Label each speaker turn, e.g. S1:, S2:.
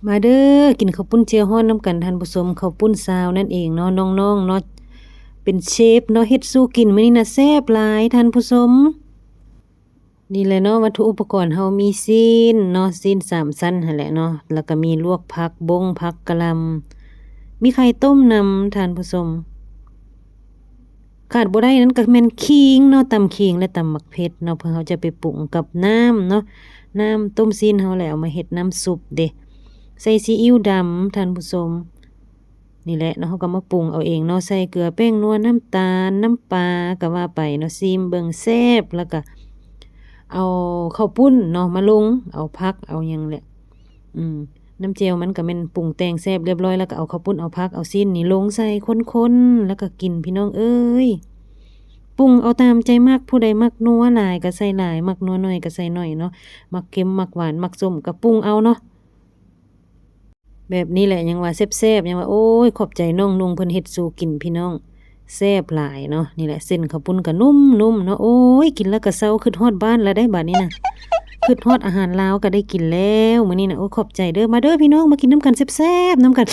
S1: มาเด้อกินข้าวปุ้นเจียวฮ้อนน้ำกันท่านผู้ชมข้าวปุ้นซาวนั่นเองเนาะน้องๆเนาะเป็นเชฟเนาะเฮ็ดสู่กินมื้อนี้น่ะแซ่บหลายท่านผู้ชมนี่แหละเนาะวัตถุอุปกรณ์เฮามีซีนเนาะซีน3ชั้นหั่นแหละเนาะแล้วก็มีลวกผักบงผักกะหล่ำมีไข่ต้มนำท่านผู้ชมขาดบ่ได้นั้นก็แม่นขิงเนาะตำขิงและตำบักเผ็ดเนาะเพื่อเฮาจะไปปรุงกับน้ำเนาะน้ำต้มซีนเฮาแล้วเอามาเฮ็ดน้ำซุปเด้ใส่ซีอิ๊วดำท่านผู้ชม นี่แหละเนาะเราก็มาปรุงเอาเองเนาะใส่เกลือแป้งนัวน้ำตาลน้ำปลาก็ว่าไปเนาะซิมเบิ่งแซ่บแล้วก็เอาข้าวปุ้นเนาะมาลงเอาผักเอาหยังแหละอืมน้ำเจียวมันก็แม่นปรุงแต่งแซ่บเรียบร้อยแล้วก็เอาข้าวปุ้นเอาผักเอาซีนนี่ลงใส่คนๆแล้วก็กินพี่น้องเอ้ยปรุงเอาตามใจมักผู้ใดมักนัวหลายก็ใส่หลายมักนัวน้อยก็ใส่น้อยเนาะมักเค็มมักหวานมักส้มก็ปรุงเอาเนาะ แบบนี้แหละยังว่าแซ่บๆยังว่าโอ้ยขอบใจน้องนุ่งเพิ่นเฮ็ดสู่กินพี่น้องแซ่บหลายเนาะนี่แหละเส้นข้าวปุ้นก็นุ่มๆเนาะโอ้ยกินแล้วก็เซาคิดฮอดบ้านแล้วได้บัดนี้น่ะคิดฮอดอาหารลาวก็ได้กินแล้วมื้อนี้น่ะโอ้ยขอบใจเด้อมาเด้อพี่น้องมากินน้ำกันแซ่บๆน้ำกัน